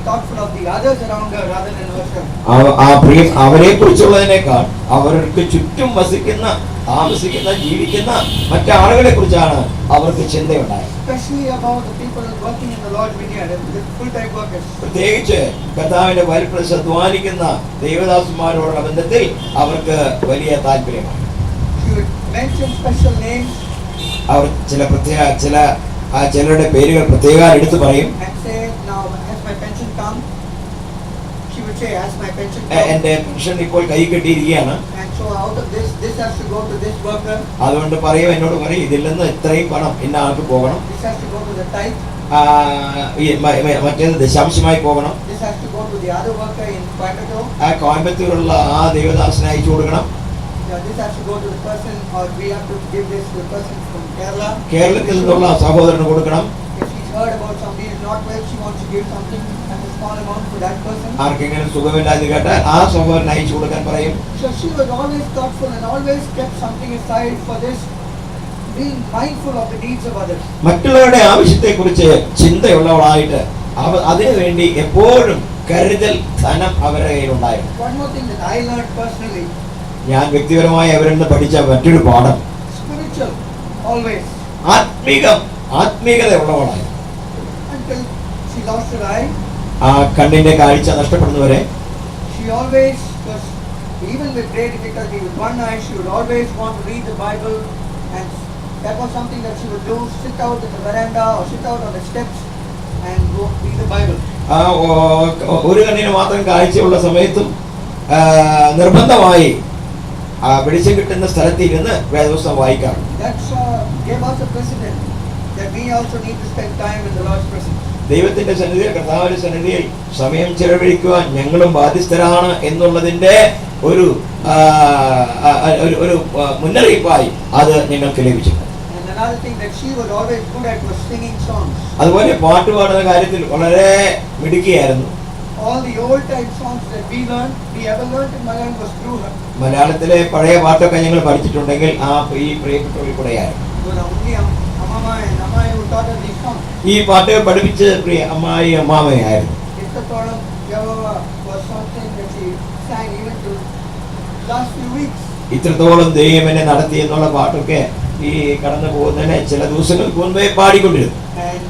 thoughtful of the others around her rather than herself. അവരെ കുറിച്ചുള്ളതിനേക്കാൾ അവർക്ക് ചുറ്റും താമസിക്കുന്ന ജീവിക്കുന്ന മറ്റാളുകളെ കുറിച്ചാണ് അവർക്ക് ചിന്തയുണ്ടായത്. Especially about the people working in the Lord's vineyard, the full-time workers. പ്രത്യേകിച്ച് കർത്താവിന്റെ വയൽപ്രദേശത്ത് അധ്വാനിക്കുന്ന ദേവദാസന്മാരോടുള്ള ബന്ധത്തിൽ അവർക്ക് വലിയ താല്പര്യമാണ്. She would mention special names. അവർ ചിലരുടെ പേരുകൾ പ്രത്യേകം എടുത്തു പറയും. And say, now as my pension comes, she would say, as my pension എന്റെ പെൻഷൻ ഇപ്പോൾ കൈ കെട്ടിയിരിക്കുകയാണ്. And so out of this has to go to this worker. അതുകൊണ്ട് എന്നോട് പറയും ഇതിൽ നിന്ന് ഇത്രയും പണം ഇന്ന ആൾക്ക് പോകണം. This has to go to the tithe. മറ്റേത് ദശാംശമായി പോകണം. This has to go to the other worker in Coimbatore. കോയമ്പത്തൂരുള്ള ആ ദേവദാസനെ അയച്ചു കൊടുക്കണം. This has to go to the person, or we have to give this to the person from Kerala. കേരളത്തിൽ നിന്നുള്ള സഹോദരന് കൊടുക്കണം. If she's heard about somebody is not well, she wants to give something as a small amount to that person. ആർക്കെങ്കിലും സുഖമില്ലാതെ കേട്ടാൽ ആ സഹോദരൻ അയച്ചു കൊടുക്കാൻ പറയും. So she was always thoughtful and always kept something aside for this, being mindful of the needs of others. മറ്റുള്ളവരുടെ ആവശ്യത്തെക്കുറിച്ച് ചിന്തയുള്ളവളായിട്ട് അതിനുവേണ്ടി എപ്പോഴും കരുതൽ ധനം അവരുടെ കയ്യിലുണ്ടായിരുന്നു. One more thing that I learned personally. ഞാൻ വ്യക്തിപരമായി അവരിൽ നിന്ന് പഠിച്ച മറ്റൊരു പാഠം Spiritual, always. ആത്മീകത ഉള്ളവളായി. Until she lost her eye. ആ കണ്ണിന്റെ കാഴ്ച നഷ്ടപ്പെടുന്നവരെ She always was, even with great difficulty with one eye, she would always want to read the Bible, and that was something that she would do, sit out in the veranda or sit out on the steps and go read the Bible. ഒരു കണ്ണിന് മാത്രം കാഴ്ചയുള്ള സമയത്തും നിർബന്ധമായി വെളിച്ചം കിട്ടുന്ന സ്ഥലത്ത് ഇരുന്ന് വേദപുസ്തകം വായിക്കാറുണ്ട്. That gave us a precedent that we also need to spend time in the Lord's presence. ദൈവത്തിന്റെ സന്നിധിയിൽ കർത്താവിന്റെ സന്നിധിയിൽ സമയം ചെലവഴിക്കുവാൻ ഞങ്ങളും ബാധ്യസ്ഥരാണ് എന്നുള്ളതിന്റെ ഒരു മുന്നറിയിപ്പായി അത് ഞങ്ങൾക്ക് ലഭിച്ചു. And another thing that she was always good at was singing songs. അതുപോലെ പാട്ട് പാടുന്ന കാര്യത്തിൽ വളരെ മിടുക്കിയായിരുന്നു. All the old time songs that we ever learned in Malayalam was through her. മലയാളത്തിലെ പഴയ പാട്ടൊക്കെ ഞങ്ങൾ പഠിച്ചിട്ടുണ്ടെങ്കിൽ ഈ പ്രിയപ്പെട്ടവരിൽ കൂടെയായിരുന്നു. Amma and Amma who taught us these songs. ഈ പാട്ട് പഠിപ്പിച്ച അമ്മാമയായിരുന്നു. Was something that she sang even to last few weeks. ഇത്രത്തോളം ദൈവം നടത്തി എന്നുള്ള പാട്ടൊക്കെ ഈ കടന്നു പോകുന്നതിന് ചില ദിവസങ്ങൾക്ക് മുൻപേ പാടിക്കൊണ്ടിരുന്നു. And